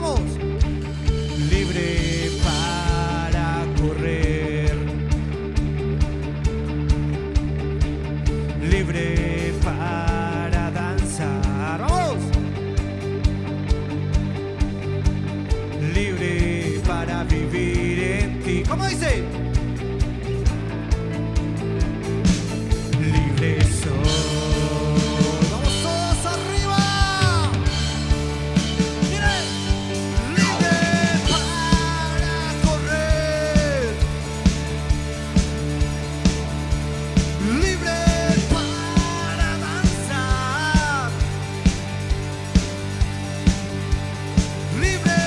Vamos. Libre para correr, libre para danzar. Vamos. Libre para vivir en ti. ¿Cómo dice? Libre soy. Vamos todos arriba. Miren. Libre para correr, libre para danzar, libre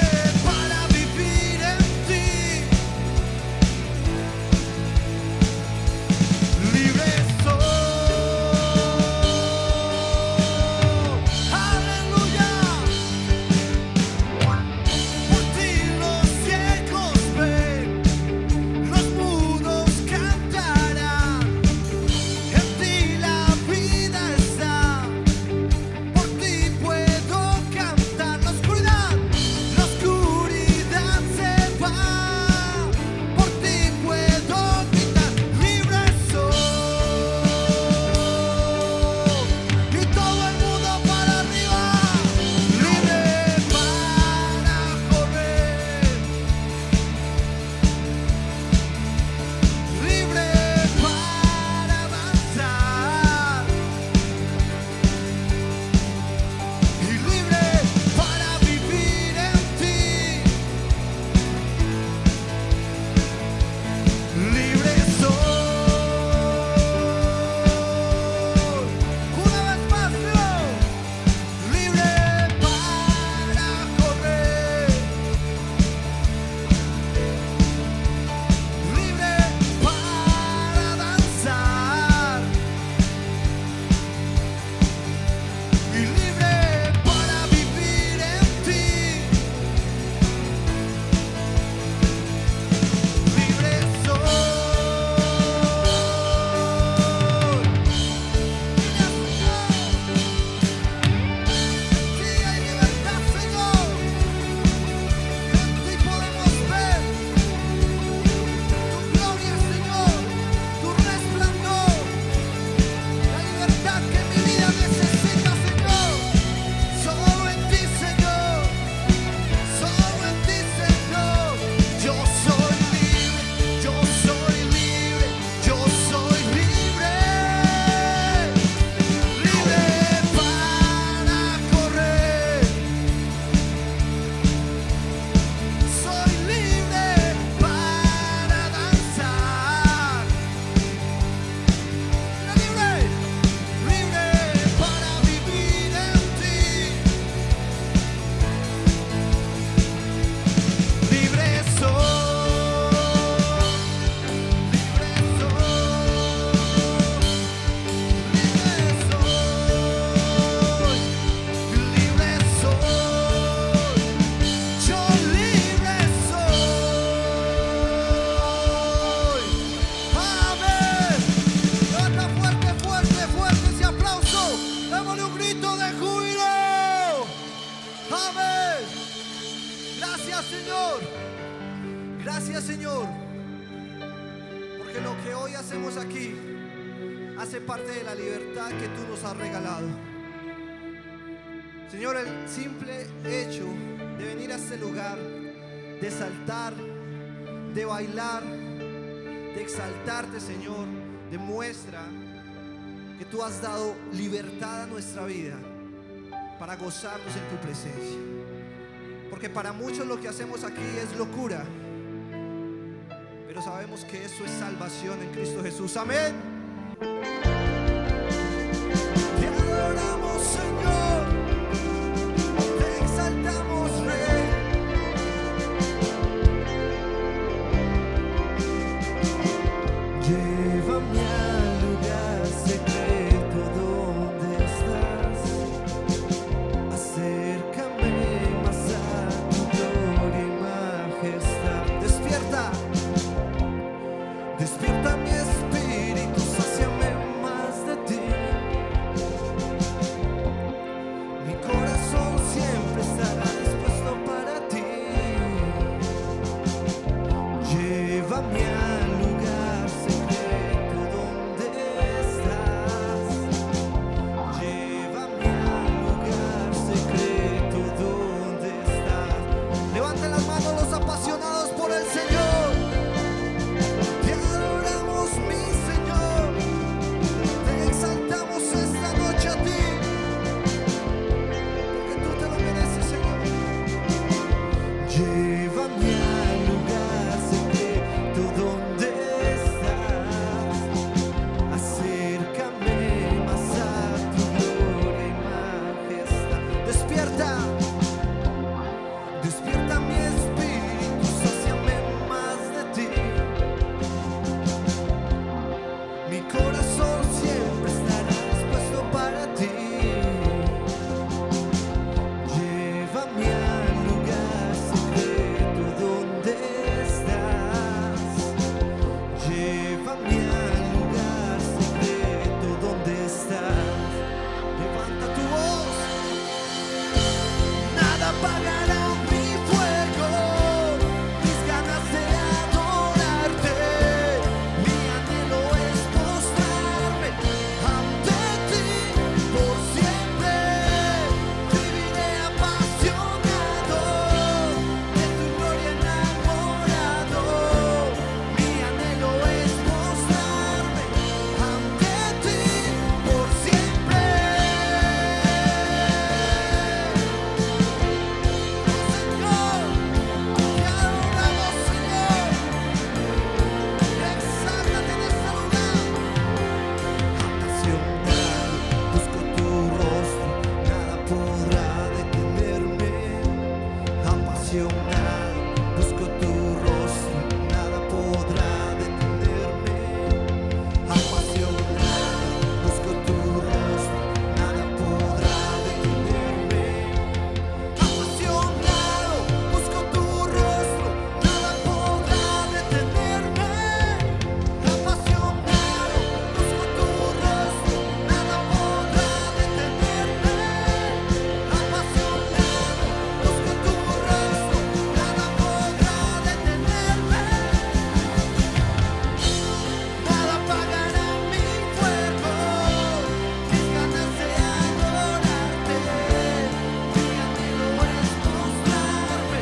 para vivir en ti. Libre soy. Aleluya. Por ti los ciegos ven, los mudos cantarán. En ti la vida está, por ti puedo cantar. La oscuridad se va, por ti puedo gritar. Libre soy. Y todo el mundo para arriba. Libre para correr, libre para danzar y libre para vivir en ti. Libre soy. Una vez más, Dios. Libre para correr, libre para danzar y libre para vivir en ti. Libre soy. Sí hay libertad, Señor. En ti podemos ver tu gloria, Señor, tu resplandor, la libertad que mi vida necesita, Señor. Solo en ti, Señor. Solo en ti, Señor. Yo soy libre, yo soy libre, yo soy libre. Libre para correr, soy libre para danzar. Libre, libre para vivir en ti. Libre soy, libre soy, libre soy, yo libre soy. Amén. Levanta fuerte, fuerte, fuerte ese aplauso. Démosle un grito de júbilo. Amén. Gracias, Señor. Gracias, Señor. Porque lo que hoy hacemos aquí hace parte de la libertad que tú nos has regalado. Señor, el simple hecho de venir a este lugar, de saltar, de bailar, de exaltarte, Señor, demuestra que tú has dado libertad a nuestra vida para gozarnos en tu presencia. Porque para muchos lo que hacemos aquí es locura, pero sabemos que eso es salvación en Cristo Jesús. Amén. Te adoramos, Señor. Te exaltamos, Rey. Llévame al lugar secreto donde estás. Acércame más a tu gloria y majestad. Despierta, despierta mi espíritu, sáciame apasionado, busco tu rostro, nada podrá detenerme. Apasionado, busco tu rostro, nada podrá detenerme. Apasionado, busco tu rostro, nada podrá detenerme. Apasionado, busco tu rostro, nada podrá detenerme. Apasionado, busco tu rostro, nada podrá detenerme. Nada apagará mi fuego, mis ganas de adorarte. Mi anhelo es mostrarme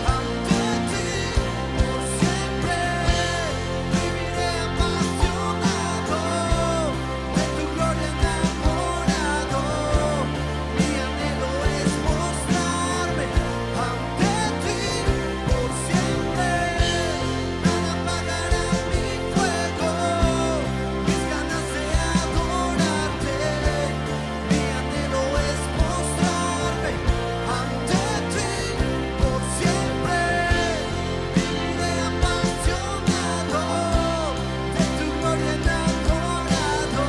ante ti por siempre. Viviré apasionado, de tu gloria enamorado. Mi anhelo es mostrarme ante ti por siempre. Nada apagará mi fuego, mis ganas de adorarte. Mi anhelo es mostrarme ante ti por siempre. Viviré apasionado, de tu gloria enamorado.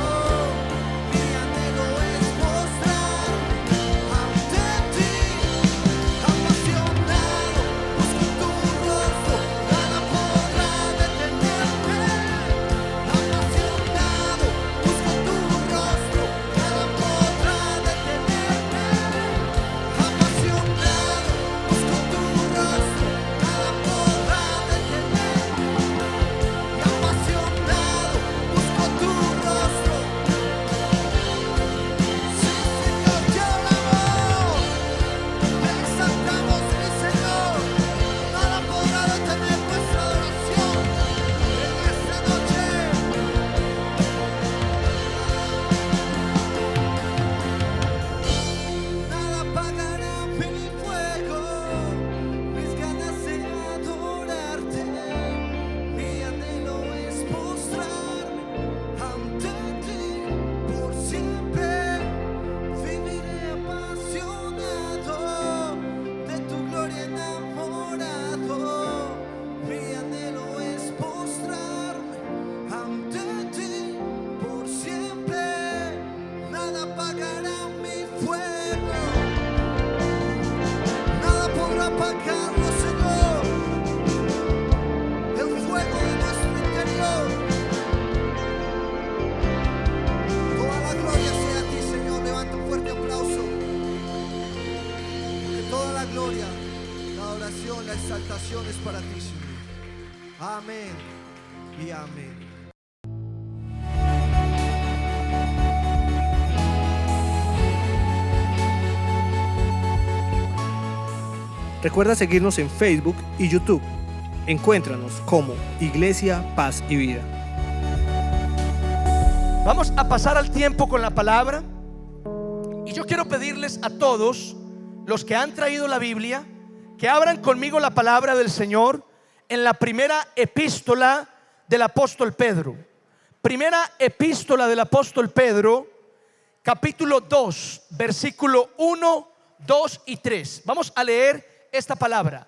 Mi anhelo es mostrarme ante ti. Apasionado, busco tu rostro, nada podrá detenerme. Apasionado, busco tu rostro, nada podrá detenerme. Apasionado, busco tu rostro, nada podrá detenerme. Apasionado, busco tu rostro. Sí, Señor, te alabamos, te exaltamos, mi Señor. Nada podrá detener nuestra adoración en esta noche. Nada apagará mi fuego, mis ganas de adorarte. Mi anhelo es mostrarme ante ti por siempre. Viviré apasionado, de tu gloria enamorado. Mi anhelo es mostrarme ante ti por siempre. Nada apagará mi fuego, nada podrá apagarlo, Señor. El fuego de nuestro interior. Toda la gloria sea a ti, Señor. Levanta un fuerte aplauso. Que toda la gloria, la adoración, la exaltación es para ti, Señor. Amén y amén. Recuerda seguirnos en Facebook y YouTube. Encuéntranos como Iglesia Paz y Vida. Vamos a pasar al tiempo con la palabra. Y yo quiero pedirles a todos los que han traído la Biblia que abran conmigo la palabra del Señor en la primera epístola del apóstol Pedro. Primera epístola del apóstol Pedro, capítulo 2, versículo 1, 2 y 3. Vamos a leer esta palabra.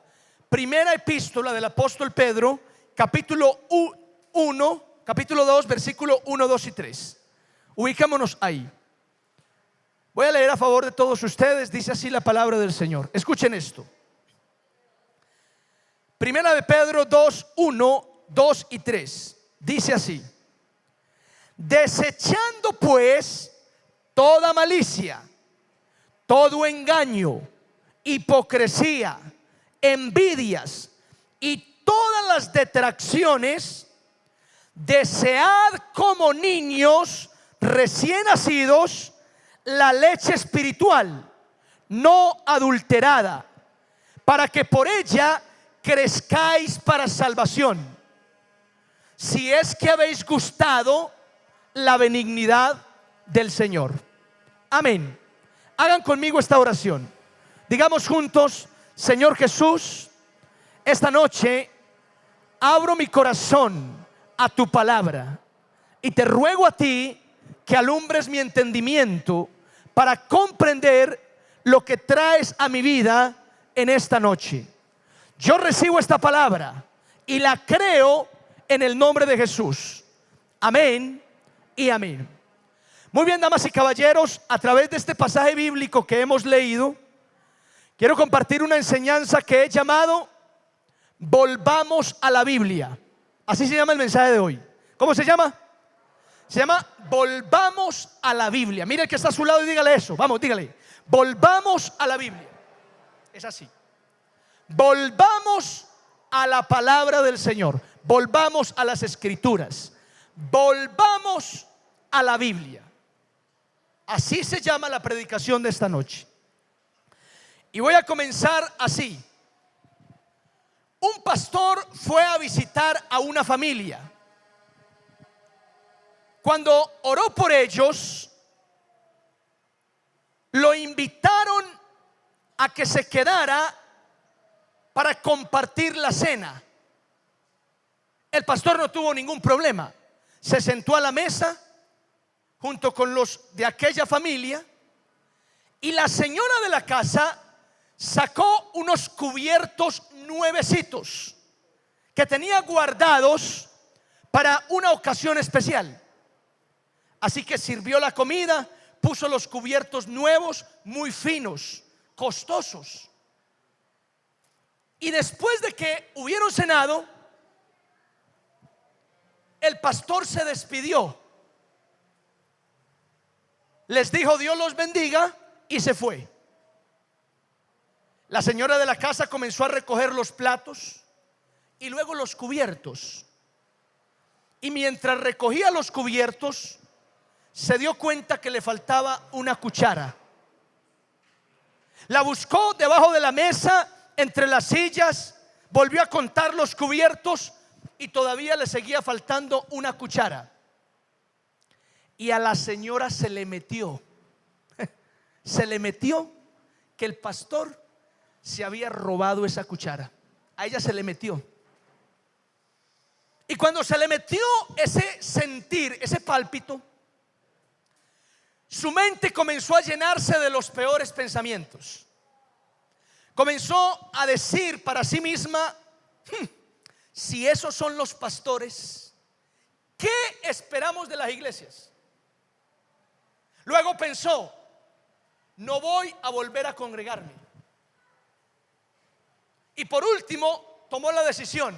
Primera epístola del apóstol Pedro, capítulo 2, versículo 1, 2 y 3. Ubicémonos ahí. Voy a leer a favor de todos ustedes. Dice así la palabra del Señor. Escuchen esto. Primera de Pedro 2, 1, 2 y 3. Dice así: desechando pues toda malicia, todo engaño, hipocresía, envidias y todas las detracciones, desead como niños recién nacidos la leche espiritual, no adulterada, para que por ella crezcáis para salvación, si es que habéis gustado la benignidad del Señor. Amén. Hagan conmigo esta oración. Digamos juntos: Señor Jesús, esta noche abro mi corazón a tu palabra y te ruego a ti que alumbres mi entendimiento para comprender lo que traes a mi vida en esta noche. Yo recibo esta palabra y la creo en el nombre de Jesús. Amén y amén. Muy bien, damas y caballeros, a través de este pasaje bíblico que hemos leído, quiero compartir una enseñanza que he llamado Volvamos a la Biblia. Así se llama el mensaje de hoy. ¿Cómo se llama? Se llama Volvamos a la Biblia. Mire el que está a su lado y dígale eso. Vamos, dígale: volvamos a la Biblia. Es así. Volvamos a la palabra del Señor. Volvamos a las Escrituras. Volvamos a la Biblia. Así se llama la predicación de esta noche. Y voy a comenzar así. Un pastor fue a visitar a una familia. Cuando oró por ellos, lo invitaron a que se quedara para compartir la cena. El pastor no tuvo ningún problema. Se sentó a la mesa junto con los de aquella familia, y la señora de la casa sacó unos cubiertos nuevecitos que tenía guardados para una ocasión especial. Así que sirvió la comida, puso los cubiertos nuevos, muy finos, costosos. Y después de que hubieron cenado, el pastor se despidió. Les dijo Dios los bendiga y se fue. La señora de la casa comenzó a recoger los platos y luego los cubiertos. Y mientras recogía los cubiertos, se dio cuenta que le faltaba una cuchara. La buscó debajo de la mesa, entre las sillas, volvió a contar los cubiertos y todavía le seguía faltando una cuchara. Y a la señora se le metió que el pastor se había robado esa cuchara. A ella se le metió. Y cuando se le metió ese sentir, ese pálpito, su mente comenzó a llenarse de los peores pensamientos. Comenzó a decir para sí misma: si esos son los pastores, ¿qué esperamos de las iglesias? Luego pensó: no voy a volver a congregarme. Y por último tomó la decisión: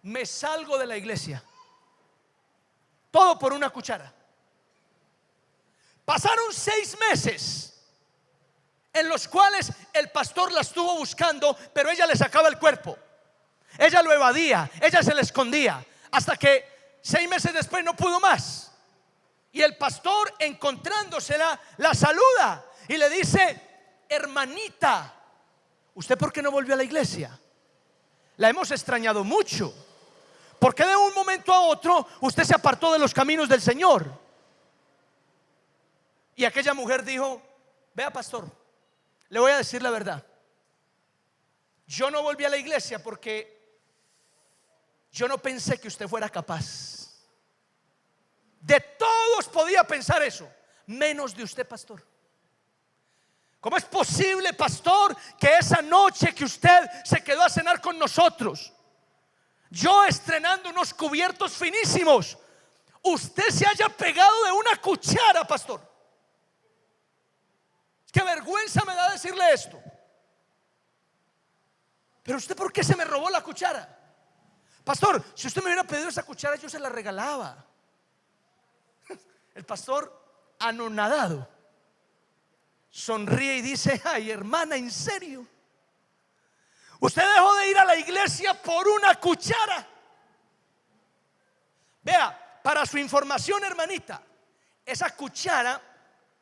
me salgo de la iglesia. Todo por una cuchara. Pasaron 6 meses en los cuales el pastor la estuvo buscando, pero ella le sacaba el cuerpo. Ella lo evadía, ella se le escondía, hasta que 6 meses después no pudo más. Y el pastor, encontrándosela, la saluda y le dice: hermanita, ¿usted por qué no volvió a la iglesia? La hemos extrañado mucho. ¿Por qué de un momento a otro usted se apartó de los caminos del Señor? Y aquella mujer dijo: vea, pastor, le voy a decir la verdad. Yo no volví a la iglesia porque yo no pensé que usted fuera capaz. De todos podía pensar eso, menos de usted, pastor. ¿Cómo es posible, pastor, que esa noche que usted se quedó a cenar con nosotros, yo estrenando unos cubiertos finísimos, usted se haya pegado de una cuchara, pastor? Qué vergüenza me da decirle esto. Pero usted, ¿por qué se me robó la cuchara? Pastor, si usted me hubiera pedido esa cuchara, yo se la regalaba. El pastor, anonadado, sonríe y dice: ay, hermana, ¿en serio? Usted dejó de ir a la iglesia por una cuchara. Vea, para su información, hermanita, esa cuchara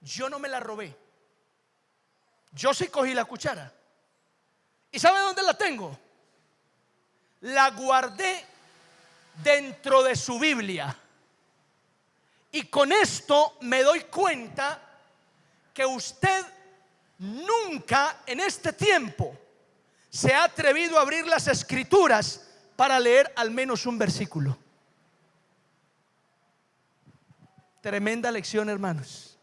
yo no me la robé. Yo sí cogí la cuchara. ¿Y sabe dónde la tengo? La guardé dentro de su Biblia. Y con esto me doy cuenta que usted nunca en este tiempo se ha atrevido a abrir las Escrituras para leer al menos un versículo. Tremenda lección, hermanos.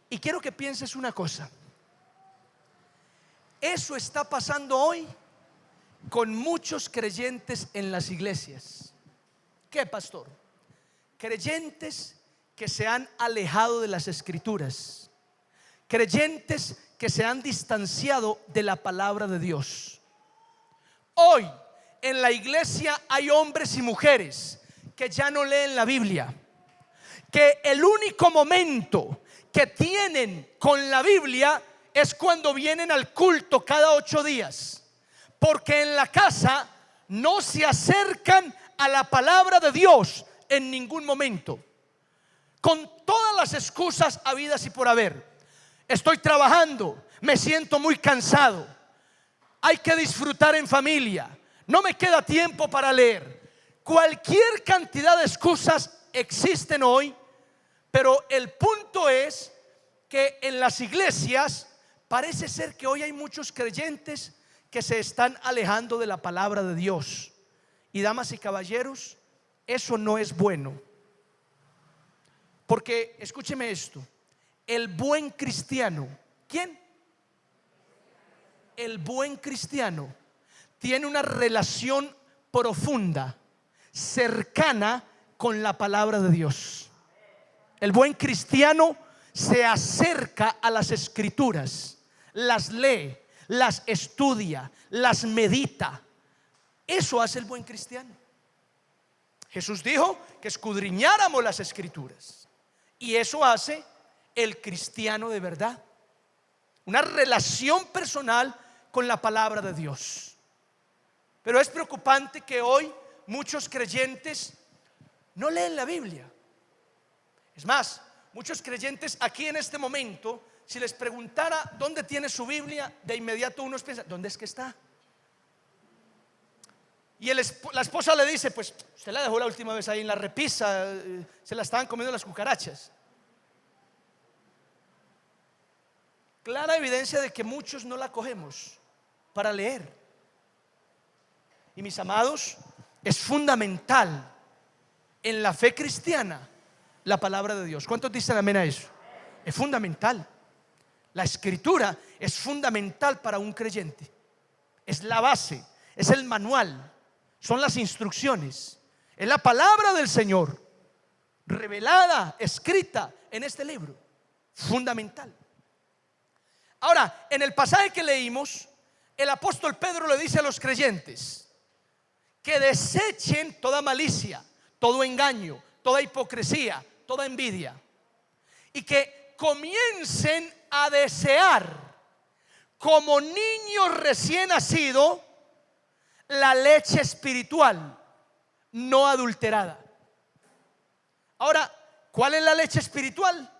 Y quiero que pienses una cosa. Eso está pasando hoy con muchos creyentes en las iglesias. ¿Qué, pastor? Creyentes que se han alejado de las escrituras, creyentes que se han distanciado de la palabra de Dios. Hoy en la iglesia hay hombres y mujeres que ya no leen la Biblia, que el único momento que tienen con la Biblia es cuando vienen al culto cada 8 días, porque en la casa no se acercan a la palabra de Dios en ningún momento, con todas las excusas habidas y por haber. Estoy trabajando, me siento muy cansado, hay que disfrutar en familia, no me queda tiempo para leer. Cualquier cantidad de excusas existen hoy, pero el punto es que en las iglesias parece ser que hoy hay muchos creyentes que se están alejando de la palabra de Dios. Y damas y caballeros, eso no es bueno. Porque escúcheme esto, el buen cristiano, ¿quién? El buen cristiano tiene una relación profunda, cercana con la palabra de Dios. El buen cristiano se acerca a las escrituras, las lee, las estudia, las medita. Eso hace el buen cristiano. Jesús dijo que escudriñáramos las escrituras, y eso hace el cristiano de verdad. Una relación personal con la palabra de Dios. Pero es preocupante que hoy muchos creyentes no leen la Biblia. Es más, muchos creyentes aquí en este momento, si les preguntara dónde tiene su Biblia, de inmediato unos piensan, ¿dónde es que está? Y la esposa le dice, pues usted la dejó la última vez ahí en la repisa, se la estaban comiendo las cucarachas. Clara evidencia de que muchos no la cogemos para leer. Y mis amados, es fundamental en la fe cristiana la palabra de Dios. ¿Cuántos dicen amén a eso? Es fundamental. La escritura es fundamental para un creyente. Es la base, es el manual, son las instrucciones, es la palabra del Señor revelada, escrita en este libro. Fundamental. Ahora, en el pasaje que leímos, el apóstol Pedro le dice a los creyentes que desechen toda malicia, todo engaño, toda hipocresía, toda envidia, y que comiencen a desear como niños recién nacidos la leche espiritual no adulterada. Ahora, ¿cuál es la leche espiritual?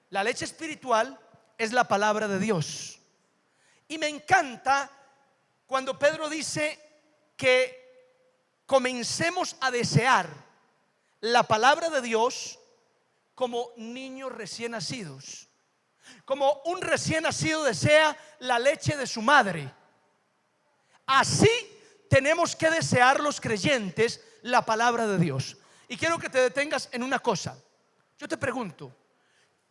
La leche espiritual es la palabra de Dios. Y me encanta cuando Pedro dice que comencemos a desear la palabra de Dios como niños recién nacidos. Como un recién nacido desea la leche de su madre. Así tenemos que desear los creyentes la palabra de Dios. Y quiero que te detengas en una cosa. Yo te pregunto,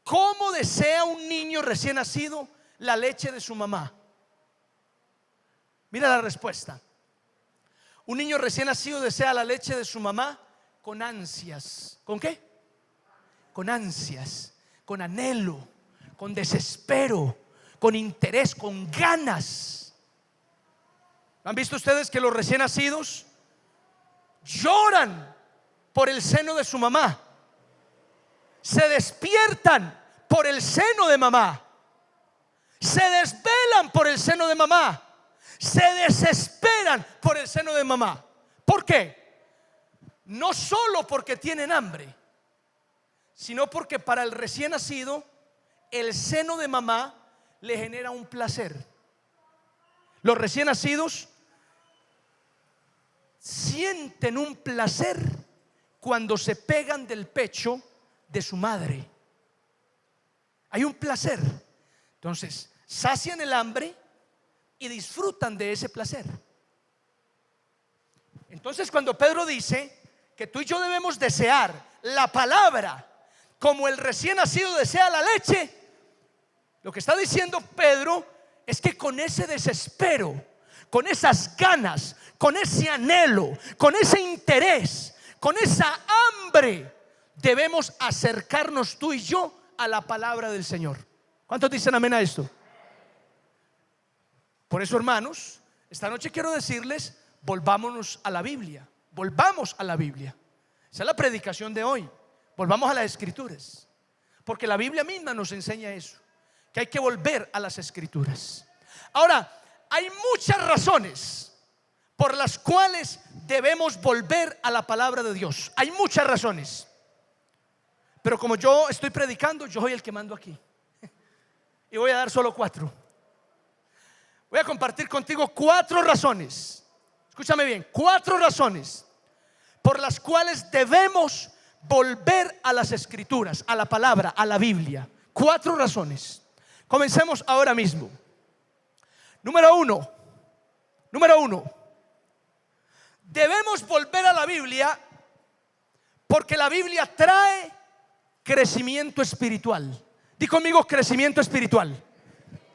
¿cómo desea un niño recién nacido la leche de su mamá? Mira la respuesta. Un niño recién nacido desea la leche de su mamá con ansias. ¿Con qué? Con ansias, con anhelo, con desespero, con interés, con ganas. ¿Han visto ustedes que los recién nacidos lloran por el seno de su mamá? Se despiertan por el seno de mamá, se desvelan por el seno de mamá, se desesperan por el seno de mamá. ¿Por qué? No solo porque tienen hambre, sino porque para el recién nacido el seno de mamá le genera un placer. Los recién nacidos sienten un placer cuando se pegan del pecho de su madre. Hay un placer. Entonces sacian el hambre y disfrutan de ese placer. Entonces cuando Pedro dice que tú y yo debemos desear la palabra como el recién nacido desea la leche, lo que está diciendo Pedro es que con ese desespero, con esas ganas, con ese anhelo, con ese interés, con esa hambre, debemos acercarnos tú y yo a la palabra del Señor. ¿Cuántos dicen amén a esto? Por eso, hermanos, esta noche quiero decirles, volvámonos a la Biblia. Volvamos a la Biblia. Esa es la predicación de hoy. Volvamos a las Escrituras, porque la Biblia misma nos enseña eso, que hay que volver a las Escrituras. Ahora, hay muchas razones por las cuales debemos volver a la palabra de Dios. Hay muchas razones, pero como yo estoy predicando, yo soy el que mando aquí y voy a dar solo 4. Voy a compartir contigo 4 razones. Escúchame bien, 4 razones por las cuales debemos volver a las Escrituras, a la palabra, a la Biblia. 4 razones. Comencemos ahora mismo. Número uno, debemos volver a la Biblia porque la Biblia trae crecimiento espiritual. Di conmigo, crecimiento espiritual.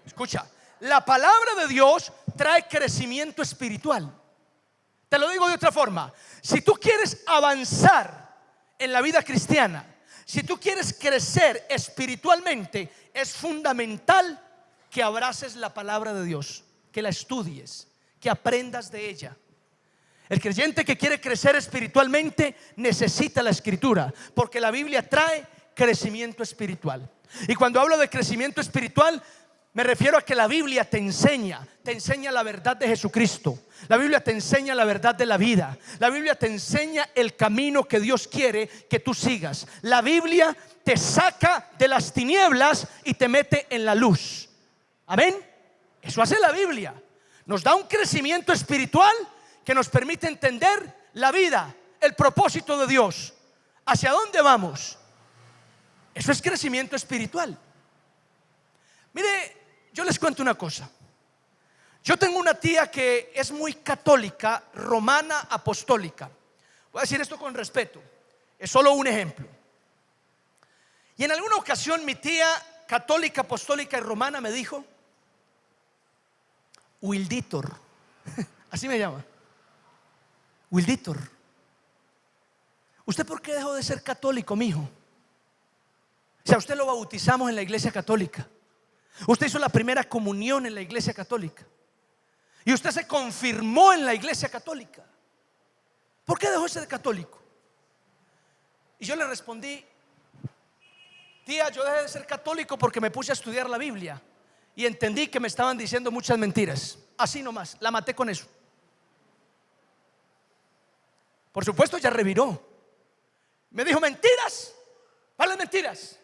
Escucha, la palabra de Dios trae crecimiento espiritual. Te lo digo de otra forma: si tú quieres avanzar en la vida cristiana, si tú quieres crecer espiritualmente, es fundamental que abraces la palabra de Dios, que la estudies, que aprendas de ella. El creyente que quiere crecer espiritualmente necesita la Escritura, porque la Biblia trae crecimiento espiritual. Y cuando hablo de crecimiento espiritual, me refiero a que la Biblia te enseña la verdad de Jesucristo. La Biblia te enseña la verdad de la vida. La Biblia te enseña el camino que Dios quiere que tú sigas. La Biblia te saca de las tinieblas y te mete en la luz. Amén. Eso hace la Biblia. Nos da un crecimiento espiritual que nos permite entender la vida, el propósito de Dios, hacia dónde vamos. Eso es crecimiento espiritual. Mire, yo les cuento una cosa. Yo tengo una tía que es muy católica, romana, apostólica. Voy a decir esto con respeto, es solo un ejemplo. Y en alguna ocasión mi tía católica, apostólica y romana me dijo: Wilditor, así me llama, Wilditor, ¿usted por qué dejó de ser católico, mijo? O sea, usted lo bautizamos en la iglesia católica, usted hizo la primera comunión en la iglesia católica y usted se confirmó en la iglesia católica. ¿Por qué dejó de ser católico? Y yo le respondí: tía, yo dejé de ser católico porque me puse a estudiar la Biblia y entendí que me estaban diciendo muchas mentiras. Así nomás, la maté con eso. Por supuesto, ya reviró. Me dijo: mentiras, ¿cuáles mentiras?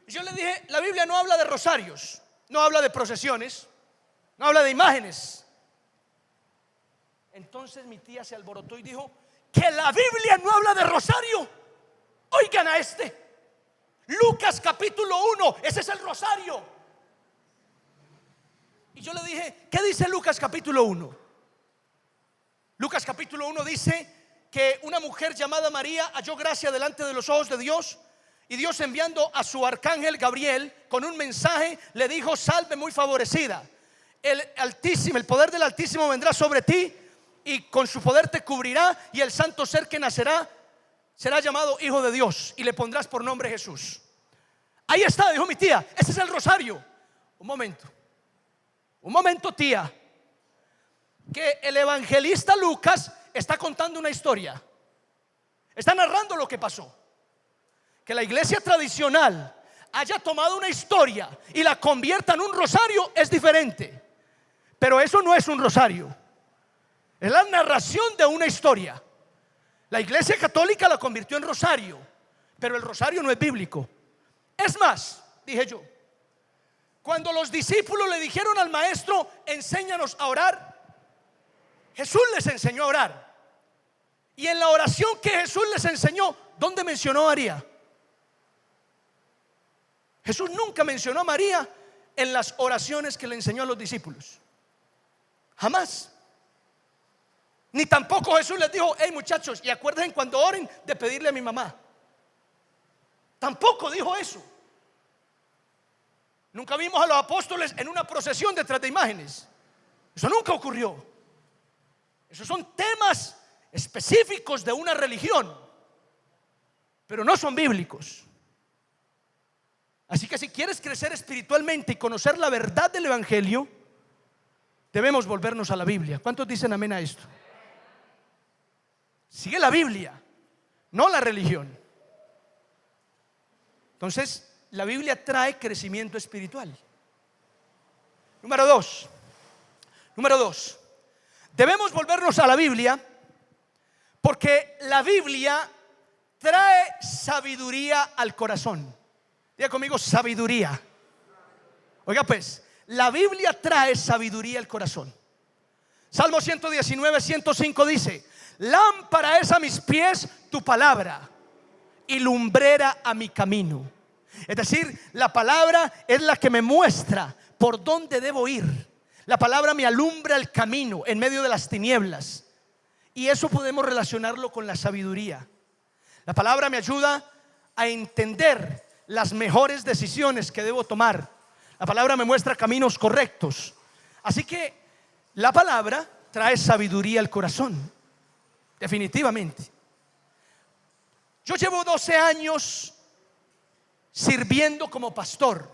Y yo le dije: la Biblia no habla de rosarios, no habla de procesiones, no habla de imágenes. Entonces mi tía se alborotó y dijo: que la Biblia no habla de rosario. Oigan a este, Lucas capítulo 1, ese es el rosario. Y yo le dije: ¿qué dice Lucas capítulo 1? Lucas capítulo 1 dice que una mujer llamada María halló gracia delante de los ojos de Dios, y Dios, enviando a su arcángel Gabriel con un mensaje, le dijo: salve muy favorecida, el Altísimo, el poder del Altísimo vendrá sobre ti, y con su poder te cubrirá, y el santo ser que nacerá será llamado Hijo de Dios, y le pondrás por nombre Jesús. Ahí está, dijo mi tía, ese es el rosario. Un momento, tía, que el evangelista Lucas está contando una historia, está narrando lo que pasó. Que la iglesia tradicional haya tomado una historia y la convierta en un rosario es diferente, pero eso no es un rosario, es la narración de una historia. La iglesia católica la convirtió en rosario, pero el rosario no es bíblico. Es más, dije yo, cuando los discípulos le dijeron al maestro: enséñanos a orar, Jesús les enseñó a orar. Y en la oración que Jesús les enseñó, ¿dónde mencionó a María? Jesús nunca mencionó a María en las oraciones que le enseñó a los discípulos. Jamás. Ni tampoco Jesús les dijo: hey muchachos, y acuérdense cuando oren de pedirle a mi mamá. Tampoco dijo eso. Nunca vimos a los apóstoles en una procesión detrás de imágenes. Eso nunca ocurrió. Esos son temas específicos de una religión, pero no son bíblicos. Así que si quieres crecer espiritualmente y conocer la verdad del evangelio, debemos volvernos a la Biblia. ¿Cuántos dicen amén a esto? Sigue la Biblia, no la religión. Entonces, la Biblia trae crecimiento espiritual. Número dos, debemos volvernos a la Biblia porque la Biblia trae sabiduría al corazón. Diga conmigo, sabiduría. Oiga pues, la Biblia trae sabiduría al corazón. Salmo 119, 105 dice: lámpara es a mis pies tu palabra y lumbrera a mi camino. Es decir, la palabra es la que me muestra por dónde debo ir. La palabra me alumbra el camino en medio de las tinieblas. Y eso podemos relacionarlo con la sabiduría. La palabra me ayuda a entender las mejores decisiones que debo tomar. La palabra me muestra caminos correctos. Así que la palabra trae sabiduría al corazón, definitivamente. Yo llevo 12 años sirviendo como pastor.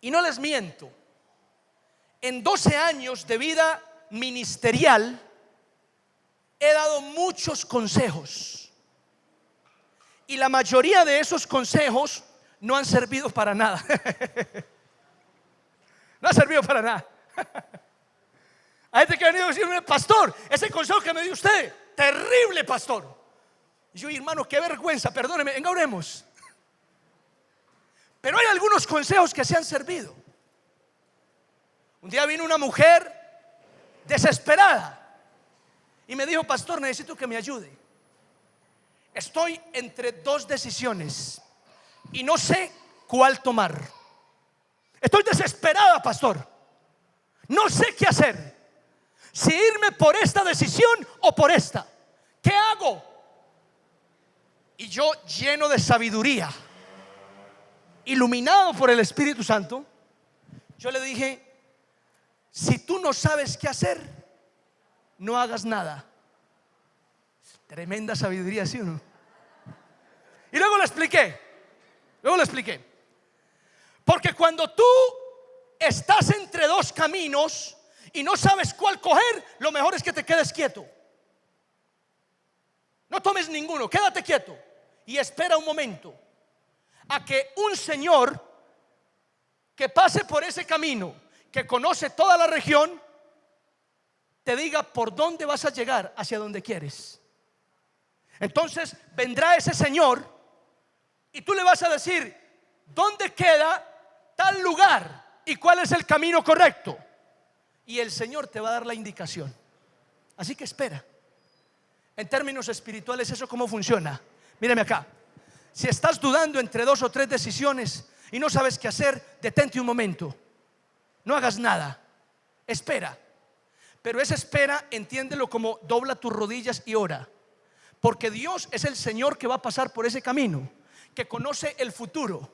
Y no les miento, en 12 años de vida ministerial he dado muchos consejos. Y la mayoría de esos consejos no han servido para nada. No ha servido para nada. Hay gente que ha venido a decirme: pastor, ese consejo que me dio usted, terrible, pastor. Y yo: hermano, qué vergüenza, perdóneme, venga, oremos. Pero hay algunos consejos que se han servido. Un día vino una mujer desesperada y me dijo: pastor, necesito que me ayude. Estoy entre dos decisiones y no sé cuál tomar. Estoy desesperada, pastor. No sé qué hacer. Si irme por esta decisión o por esta. ¿Qué hago? Y yo, lleno de sabiduría, iluminado por el Espíritu Santo, yo le dije: si tú no sabes qué hacer, no hagas nada. Tremenda sabiduría, ¿sí o no? Y luego le expliqué. Porque cuando tú estás entre dos caminos y no sabes cuál coger, lo mejor es que te quedes quieto. No tomes ninguno, quédate quieto y espera un momento a que un señor que pase por ese camino, que conoce toda la región, te diga por dónde vas a llegar, hacia donde quieres. Entonces vendrá ese señor y tú le vas a decir dónde queda tal lugar y cuál es el camino correcto, y el Señor te va a dar la indicación. Así que espera. En términos espirituales, ¿eso cómo funciona? Mírame acá. Si estás dudando entre dos o tres decisiones y no sabes qué hacer, detente un momento. No hagas nada. Espera. Pero esa espera, entiéndelo como dobla tus rodillas y ora. Porque Dios es el Señor que va a pasar por ese camino, que conoce el futuro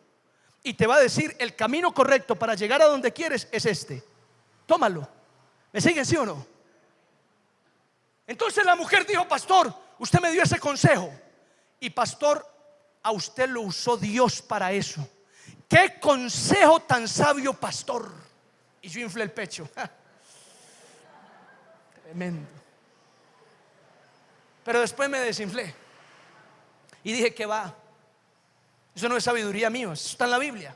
y te va a decir: el camino correcto para llegar a donde quieres es este. Tómalo. ¿Me siguen, sí o no? Entonces la mujer dijo: pastor, usted me dio ese consejo. Y pastor, a usted lo usó Dios para eso. ¡Qué consejo tan sabio, pastor! Y yo inflé el pecho. Tremendo. Pero después me desinflé y dije: ¿qué va? Eso no es sabiduría mía, eso está en la Biblia.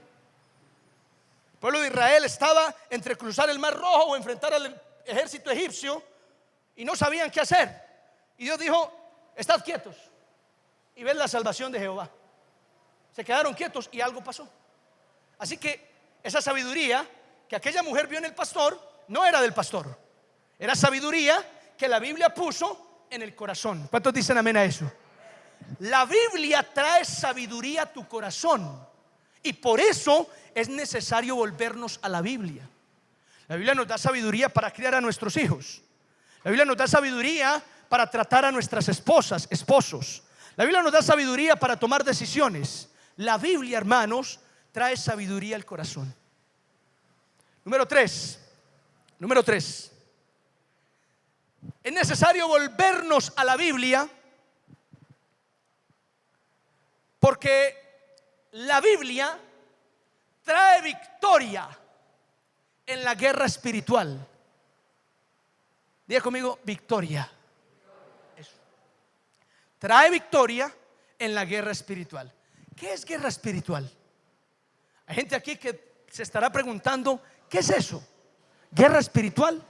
El pueblo de Israel estaba entre cruzar el mar Rojo o enfrentar al ejército egipcio y no sabían qué hacer. Y Dios dijo: estad quietos y ved la salvación de Jehová. Se quedaron quietos y algo pasó. Así que esa sabiduría que aquella mujer vio en el pastor no era del pastor, era sabiduría que la Biblia puso en el corazón. ¿Cuántos dicen amén a eso? La Biblia trae sabiduría a tu corazón y por eso es necesario volvernos a la Biblia. La Biblia nos da sabiduría para criar a nuestros hijos. La Biblia nos da sabiduría para tratar a nuestras esposas, esposos. La Biblia nos da sabiduría para tomar decisiones. La Biblia, hermanos, trae sabiduría al corazón. Número 3, Número 3. Es necesario volvernos a la Biblia porque la Biblia trae victoria en la guerra espiritual. Diga conmigo, victoria. Eso. Trae victoria en la guerra espiritual. ¿Qué es guerra espiritual? Hay gente aquí que se estará preguntando, ¿qué es eso? ¿Guerra espiritual?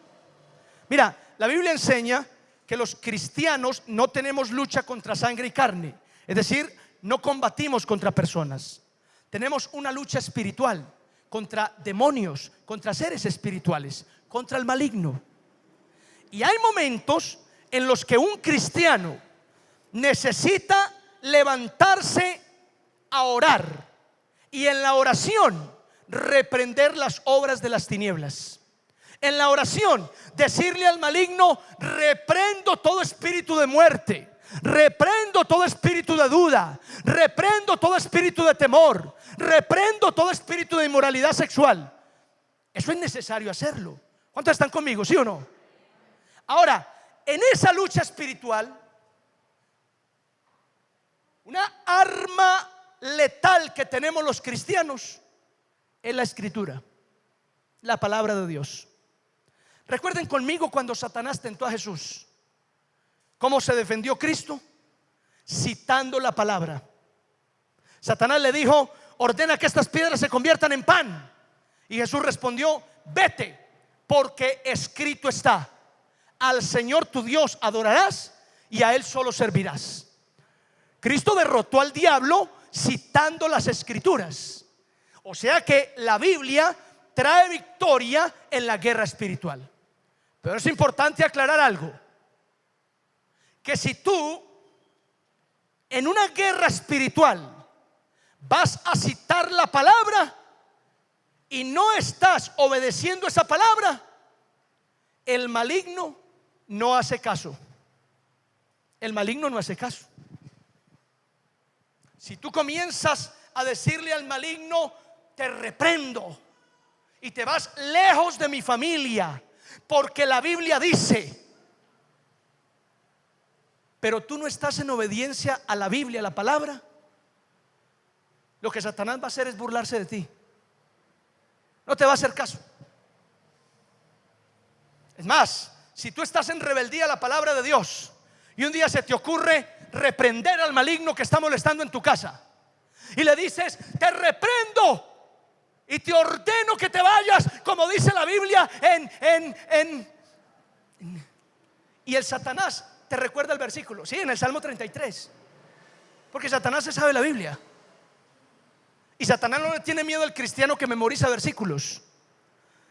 Mira, la Biblia enseña que los cristianos no tenemos lucha contra sangre y carne. Es decir, no combatimos contra personas. Tenemos una lucha espiritual contra demonios, contra seres espirituales, contra el maligno. Y hay momentos en los que un cristiano necesita levantarse a orar y en la oración reprender las obras de las tinieblas. En la oración decirle al maligno: reprendo todo espíritu de muerte, reprendo todo espíritu de duda, reprendo todo espíritu de temor, reprendo todo espíritu de inmoralidad sexual. Eso es necesario hacerlo. ¿Cuántos están conmigo? ¿Sí o no? Ahora, en esa lucha espiritual, una arma letal que tenemos los cristianos es la escritura, la palabra de Dios. Recuerden conmigo cuando Satanás tentó a Jesús. ¿Cómo se defendió Cristo? Citando la palabra. Satanás le dijo: ordena que estas piedras se conviertan en pan. Y Jesús respondió: vete, porque escrito está: al Señor tu Dios adorarás y a Él solo servirás. Cristo derrotó al diablo citando las escrituras. O sea que la Biblia trae victoria en la guerra espiritual. Pero es importante aclarar algo: que si tú en una guerra espiritual vas a citar la palabra y no estás obedeciendo esa palabra, el maligno no hace caso. El maligno no hace caso. Si tú comienzas a decirle al maligno: te reprendo y te vas lejos de mi familia, porque la Biblia dice, pero tú no estás en obediencia a la Biblia, a la palabra, lo que Satanás va a hacer es burlarse de ti. No te va a hacer caso. Es más, si tú estás en rebeldía a la palabra de Dios y un día se te ocurre reprender al maligno que está molestando en tu casa y le dices: te reprendo y te ordeno que te vayas, como dice la Biblia y el Satanás te recuerda el versículo, sí, en el Salmo 33, porque Satanás se sabe la Biblia. Y Satanás no le tiene miedo al cristiano que memoriza versículos.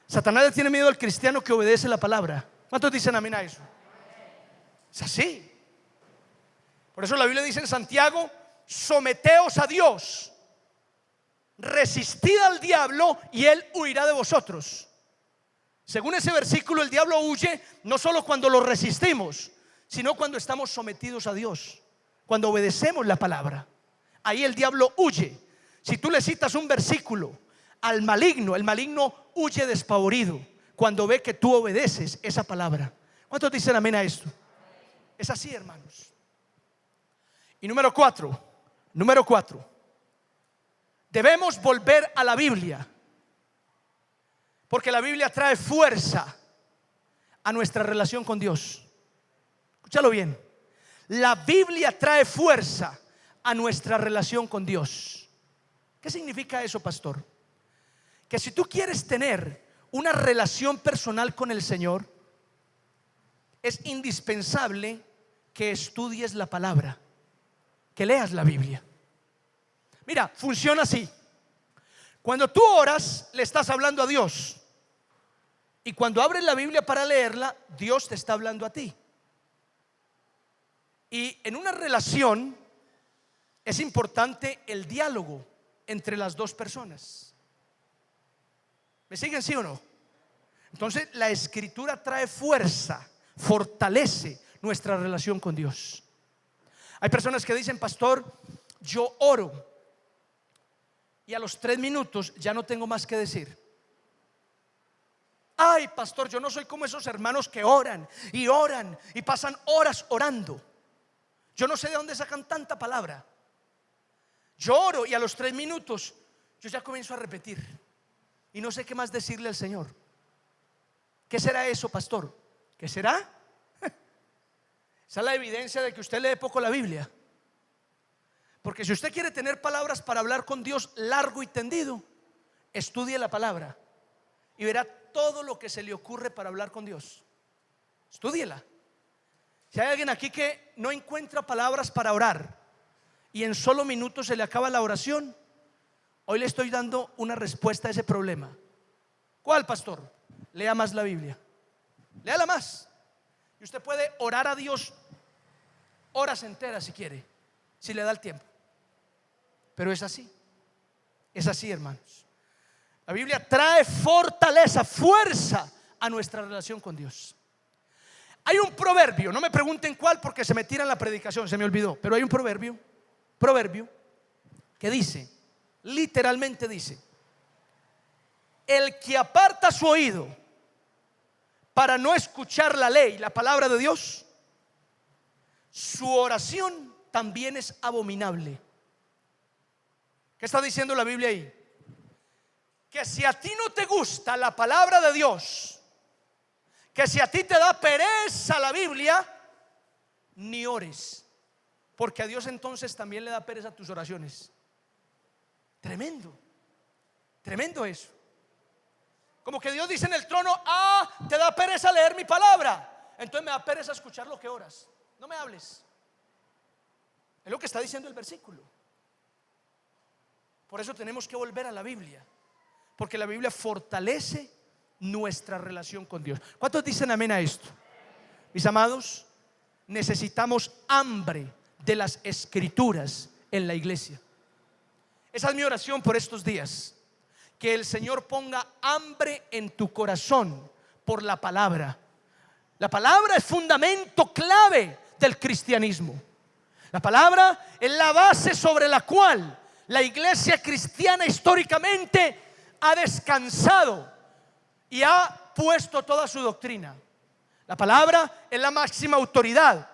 Satanás le tiene miedo al cristiano que obedece la palabra. ¿Cuántos dicen amén a eso? Es así. Por eso la Biblia dice en Santiago: someteos a Dios, resistid al diablo y él huirá de vosotros. Según ese versículo, el diablo huye no solo cuando lo resistimos, sino cuando estamos sometidos a Dios, cuando obedecemos la palabra. Ahí el diablo huye. Si tú le citas un versículo al maligno, el maligno huye despavorido cuando ve que tú obedeces esa palabra. ¿Cuántos dicen amén a esto? Es así, hermanos. Y número 4, debemos volver a la Biblia, porque la Biblia trae fuerza a nuestra relación con Dios. Escúchalo bien: la Biblia trae fuerza a nuestra relación con Dios. ¿Qué significa eso, pastor? Que si tú quieres tener una relación personal con el Señor, es indispensable que estudies la palabra, que leas la Biblia. Mira, funciona así. Cuando tú oras, le estás hablando a Dios, y cuando abres la Biblia para leerla, Dios te está hablando a ti. Y en una relación es importante el diálogo entre las dos personas. ¿Me siguen, sí o no? Entonces la escritura trae fuerza, fortalece nuestra relación con Dios. Hay personas que dicen: pastor, yo oro y a los 3 minutos ya no tengo más que decir. Ay, pastor, yo no soy como esos hermanos que oran y pasan horas orando. Yo no sé de dónde sacan tanta palabra. Yo oro y a los 3 minutos yo ya comienzo a repetir y no sé qué más decirle al Señor. ¿Qué será eso, pastor? ¿Qué será? Esa es la evidencia de que usted lee poco la Biblia. Porque si usted quiere tener palabras para hablar con Dios largo y tendido, estudie la palabra y verá todo lo que se le ocurre para hablar con Dios. Estúdiela. Si hay alguien aquí que no encuentra palabras para orar y en solo minutos se le acaba la oración, hoy le estoy dando una respuesta a ese problema. ¿Cuál, pastor? Lea más la Biblia. Léala más. Y usted puede orar a Dios horas enteras si quiere, si le da el tiempo. Pero es así. Es así, hermanos. La Biblia trae fortaleza, fuerza a nuestra relación con Dios. Hay un proverbio, no me pregunten cuál porque se me tira en la predicación, se me olvidó. Pero hay un proverbio que dice, literalmente dice: el que aparta su oído para no escuchar la ley, la palabra de Dios, su oración también es abominable. ¿Qué está diciendo la Biblia ahí? Que si a ti no te gusta la palabra de Dios, que si a ti te da pereza la Biblia, ni ores, porque a Dios entonces también le da pereza tus oraciones. Tremendo, tremendo eso. Como que Dios dice en el trono: ah, te da pereza leer mi palabra, entonces me da pereza escuchar lo que oras. No me hables. Es lo que está diciendo el versículo. Por eso tenemos que volver a la Biblia, porque la Biblia fortalece nuestra relación con Dios. ¿Cuántos dicen amén a esto? Mis amados, necesitamos hambre de las Escrituras en la iglesia. Esa es mi oración por estos días. Que el Señor ponga hambre en tu corazón por la palabra. La palabra es fundamento clave del cristianismo. La palabra es la base sobre la cual la iglesia cristiana históricamente ha descansado y ha puesto toda su doctrina. La palabra es la máxima autoridad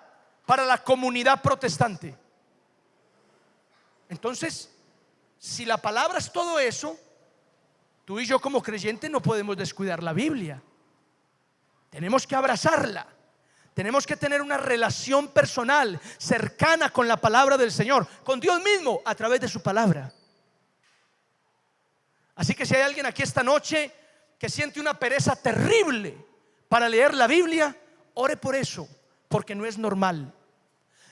para la comunidad protestante. Entonces, si la palabra es todo eso, tú y yo como creyentes no podemos descuidar la Biblia. Tenemos que abrazarla. Tenemos que tener una relación personal, cercana con la palabra del Señor, con Dios mismo a través de su palabra. Así que si hay alguien aquí esta noche que siente una pereza terrible para leer la Biblia, ore por eso, porque no es normal.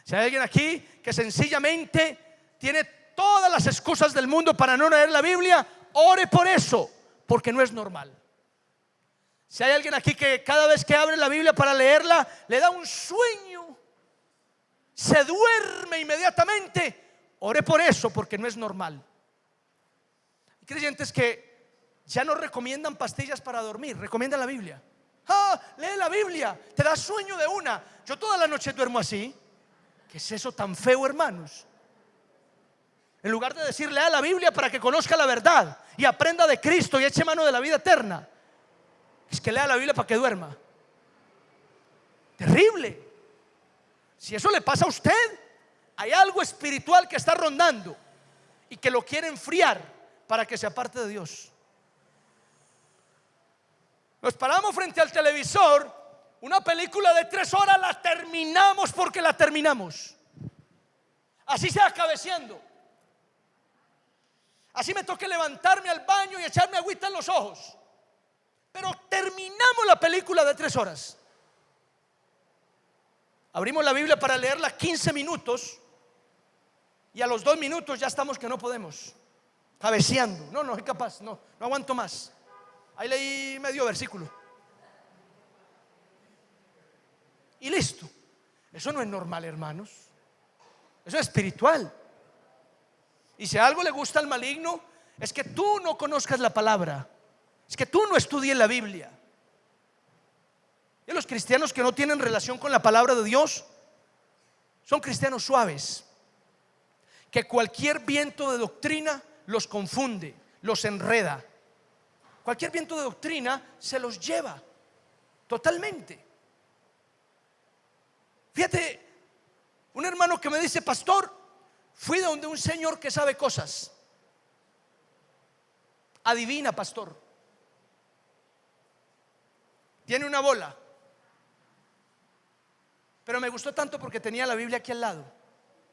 Si hay alguien aquí que sencillamente tiene todas las excusas del mundo para no leer la Biblia, ore por eso, porque no es normal. Si hay alguien aquí que cada vez que abre la Biblia para leerla le da un sueño, se duerme inmediatamente, ore por eso, porque no es normal. Hay creyentes que ya no recomiendan pastillas para dormir, recomiendan la Biblia. Lee la Biblia, te da sueño de una. Yo toda la noche duermo así. ¿Qué es eso tan feo, hermanos? En lugar de decir lea la Biblia para que conozca la verdad y aprenda de Cristo y eche mano de la vida eterna, es que lea la Biblia para que duerma. Terrible. Si eso le pasa a usted, hay algo espiritual que está rondando y que lo quiere enfriar para que se aparte de Dios. Nos paramos frente al televisor, una película de 3 horas la terminamos porque la terminamos. Así sea cabeceando. Así me toque levantarme al baño y echarme agüita en los ojos, pero terminamos la película de 3 horas. Abrimos la Biblia para leerla 15 minutos y a los 2 minutos ya estamos que no podemos, cabeceando. No soy capaz, no aguanto más. Ahí leí medio versículo y listo. Eso no es normal, hermanos. Eso es espiritual. Y si a algo le gusta al maligno, es que tú no conozcas la palabra, es que tú no estudies la Biblia. Y los cristianos que no tienen relación con la palabra de Dios son cristianos suaves, que cualquier viento de doctrina los confunde, los enreda. Cualquier viento de doctrina se los lleva totalmente. Fíjate, un hermano que me dice: pastor, fui donde un señor que sabe cosas. Adivina, pastor. Tiene una bola. Pero me gustó tanto porque tenía la Biblia aquí al lado.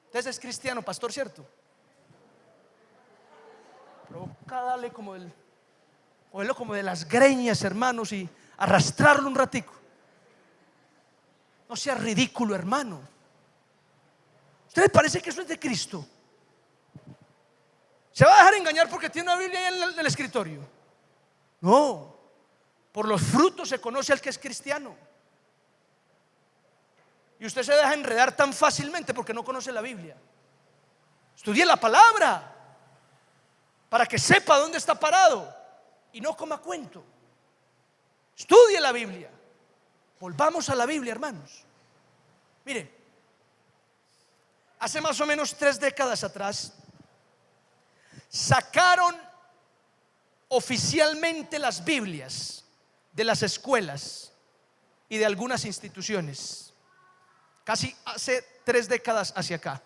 Entonces es cristiano, pastor, ¿cierto? Provoca darle cogerlo como de las greñas, hermanos, y arrastrarlo un ratico. No sea ridículo, hermano. ¿Usted le parece que eso es de Cristo? ¿Se va a dejar engañar porque tiene una Biblia ahí en el escritorio? No. Por los frutos se conoce al que es cristiano. Y usted se deja enredar tan fácilmente porque no conoce la Biblia. Estudie la palabra para que sepa dónde está parado y no coma cuento. Estudie la Biblia. Volvamos a la Biblia, hermanos. Mire, hace más o menos 3 décadas atrás sacaron oficialmente las Biblias de las escuelas y de algunas instituciones. Casi hace 3 décadas hacia acá.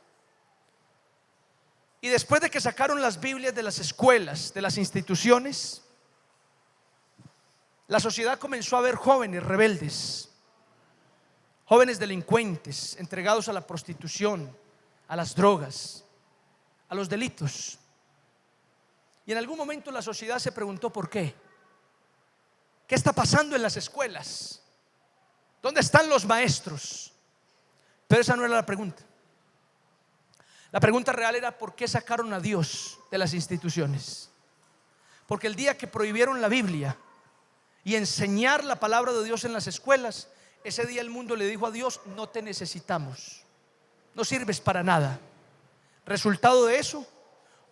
Y después de que sacaron las Biblias de las escuelas, de las instituciones, la sociedad comenzó a ver jóvenes rebeldes, jóvenes delincuentes, entregados a la prostitución, a las drogas, a los delitos. Y en algún momento la sociedad se preguntó: ¿por qué? ¿Qué está pasando en las escuelas? ¿Dónde están los maestros? Pero esa no era la pregunta. La pregunta real era: ¿por qué sacaron a Dios de las instituciones? Porque el día que prohibieron la Biblia y enseñar la palabra de Dios en las escuelas, ese día el mundo le dijo a Dios: no te necesitamos, no sirves para nada. Resultado de eso,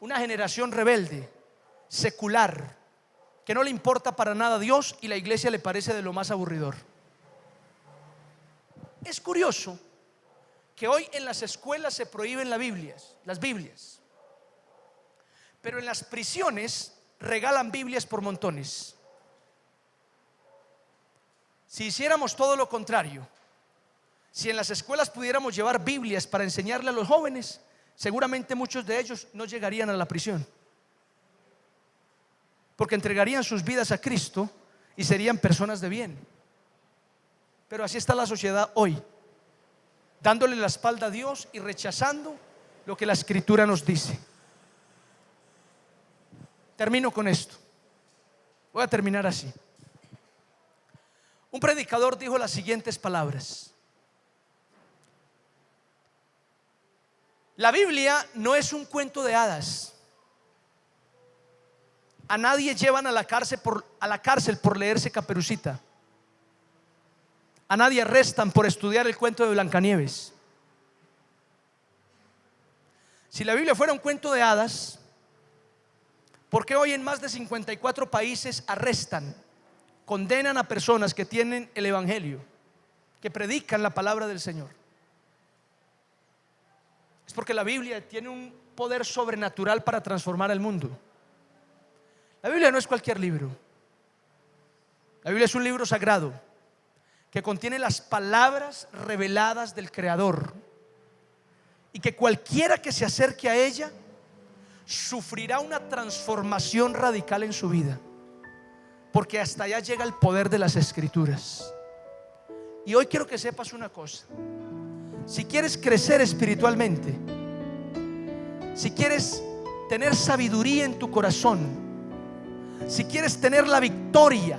una generación rebelde, secular, que no le importa para nada a Dios, y la iglesia le parece de lo más aburridor. Es curioso que hoy en las escuelas se prohíben las Biblias, pero en las prisiones regalan Biblias por montones. Si hiciéramos todo lo contrario, si en las escuelas pudiéramos llevar Biblias para enseñarle a los jóvenes, seguramente muchos de ellos no llegarían a la prisión, porque entregarían sus vidas a Cristo y serían personas de bien. Pero así está la sociedad hoy, dándole la espalda a Dios y rechazando lo que la Escritura nos dice. Termino con esto. Voy a terminar así. Un predicador dijo las siguientes palabras: la Biblia no es un cuento de hadas. A nadie llevan a la cárcel por leerse Caperucita. A nadie arrestan por estudiar el cuento de Blancanieves. Si la Biblia fuera un cuento de hadas, ¿por qué hoy en más de 54 países arrestan, condenan a personas que tienen el evangelio, que predican la palabra del Señor? Es porque la Biblia tiene un poder sobrenatural para transformar el mundo. La Biblia no es cualquier libro. La Biblia es un libro sagrado que contiene las palabras reveladas del Creador, y que cualquiera que se acerque a ella sufrirá una transformación radical en su vida, porque hasta allá llega el poder de las Escrituras. Y hoy quiero que sepas una cosa: si quieres crecer espiritualmente, si quieres tener sabiduría en tu corazón, si quieres tener la victoria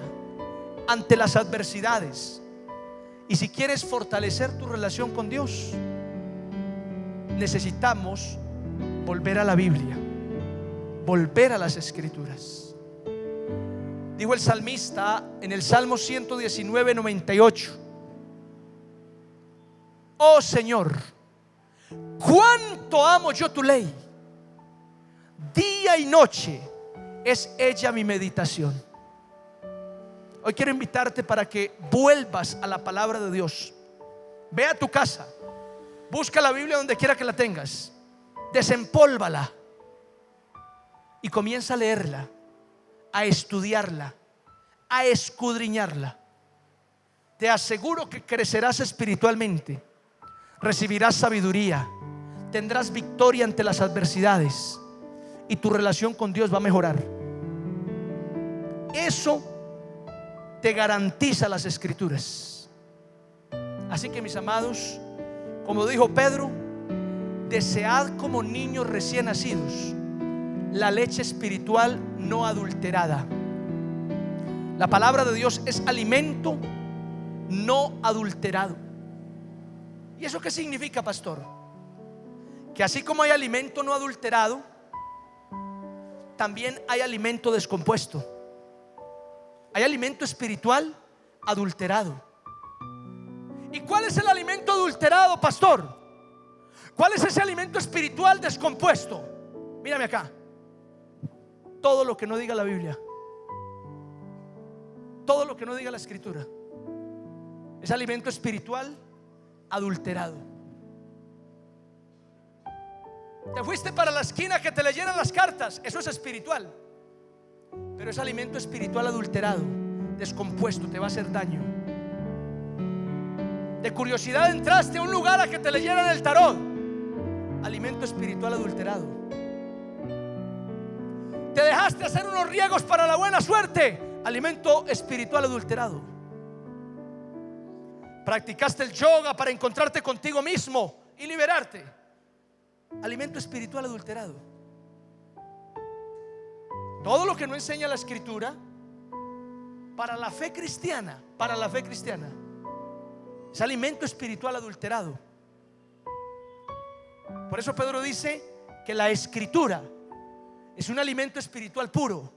ante las adversidades, y si quieres fortalecer tu relación con Dios, necesitamos volver a la Biblia, volver a las Escrituras. Dijo el salmista en el Salmo 119, 98: oh Señor, cuánto amo yo tu ley, día y noche es ella mi meditación. Hoy quiero invitarte para que vuelvas a la palabra de Dios. Ve a tu casa, busca la Biblia donde quiera que la tengas, desempólvala y comienza a leerla, a estudiarla, a escudriñarla. Te aseguro que crecerás espiritualmente, recibirás sabiduría, tendrás victoria ante las adversidades y tu relación con Dios va a mejorar. Eso te garantiza las Escrituras. Así que, mis amados, como dijo Pedro, desead como niños recién nacidos la leche espiritual no adulterada. La palabra de Dios es alimento no adulterado. ¿Y eso qué significa, pastor? Que así como hay alimento no adulterado, también hay alimento descompuesto. Hay alimento espiritual adulterado. ¿Y cuál es el alimento adulterado, pastor? ¿Cuál es ese alimento espiritual descompuesto? Mírame acá. Todo lo que no diga la Biblia, todo lo que no diga la Escritura, es alimento espiritual adulterado. Te fuiste para la esquina que te leyeran las cartas, eso es espiritual, pero es alimento espiritual adulterado, descompuesto, te va a hacer daño. De curiosidad entraste a un lugar a que te leyeran el tarot, alimento espiritual adulterado. Te dejaste hacer unos riegos para la buena suerte, alimento espiritual adulterado. Practicaste el yoga para encontrarte contigo mismo y liberarte, alimento espiritual adulterado. Todo lo que no enseña la Escritura para la fe cristiana, es alimento espiritual adulterado. Por eso Pedro dice que la Escritura es un alimento espiritual puro,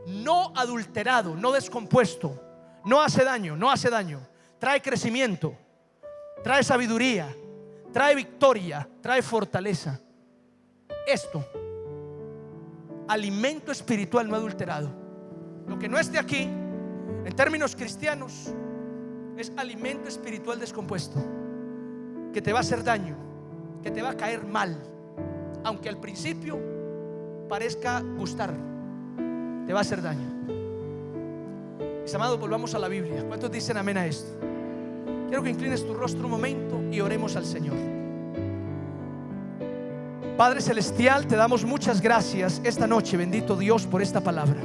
no adulterado, no descompuesto, no hace daño, trae crecimiento, trae sabiduría, trae victoria, trae fortaleza. Esto, alimento espiritual no adulterado. Lo que no esté aquí, en términos cristianos, es alimento espiritual descompuesto, que te va a hacer daño, que te va a caer mal, aunque al principio parezca gustar, te va a hacer daño. Mis amados, volvamos a la Biblia. ¿Cuántos dicen amén a esto? Quiero que inclines tu rostro un momento y oremos al Señor. Padre celestial, te damos muchas gracias esta noche, bendito Dios, por esta palabra.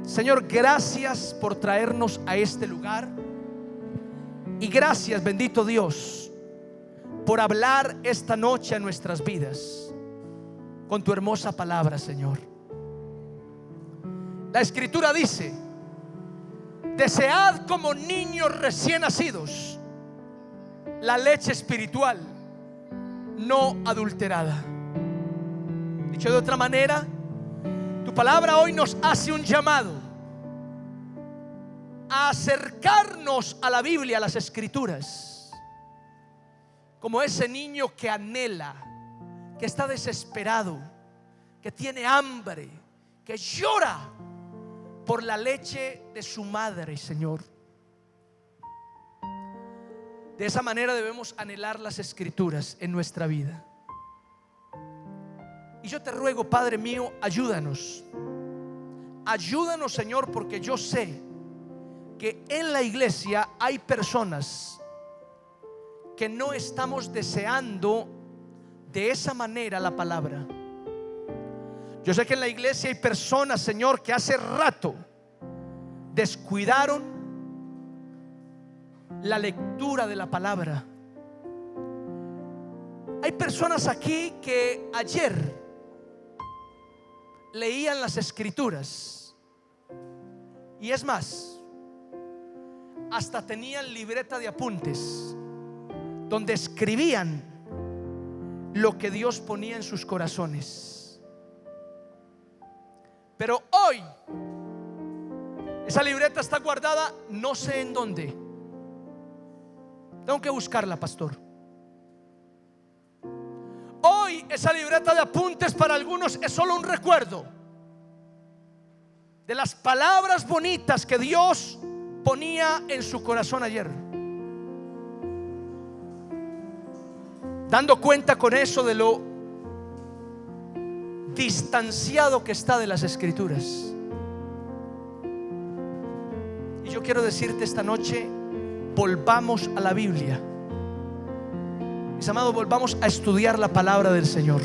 Señor, gracias por traernos a este lugar. Y gracias, bendito Dios, por hablar esta noche a nuestras vidas con tu hermosa palabra, Señor. La Escritura dice: desead como niños recién nacidos la leche espiritual no adulterada. Dicho de otra manera, tu palabra hoy nos hace un llamado a acercarnos a la Biblia, a las Escrituras, como ese niño que anhela, que está desesperado, que tiene hambre, que llora por la leche de su madre, Señor. De esa manera debemos anhelar las Escrituras en nuestra vida. Y yo te ruego, Padre mío, ayúdanos, Señor, porque yo sé que en la iglesia hay personas que no estamos deseando de esa manera la palabra. Yo sé que en la iglesia hay personas, Señor, que hace rato descuidaron la lectura de la palabra. Hay personas aquí que ayer leían las Escrituras, y es más, hasta tenían libreta de apuntes donde escribían lo que Dios ponía en sus corazones. Pero hoy esa libreta está guardada no sé en dónde. Tengo que buscarla, pastor. Hoy esa libreta de apuntes para algunos es solo un recuerdo de las palabras bonitas que Dios ponía en su corazón ayer, dando cuenta con eso de lo distanciado que está de las Escrituras. yo quiero decirte esta noche, volvamos a la Biblia. Mis amados, volvamos a estudiar la palabra del Señor.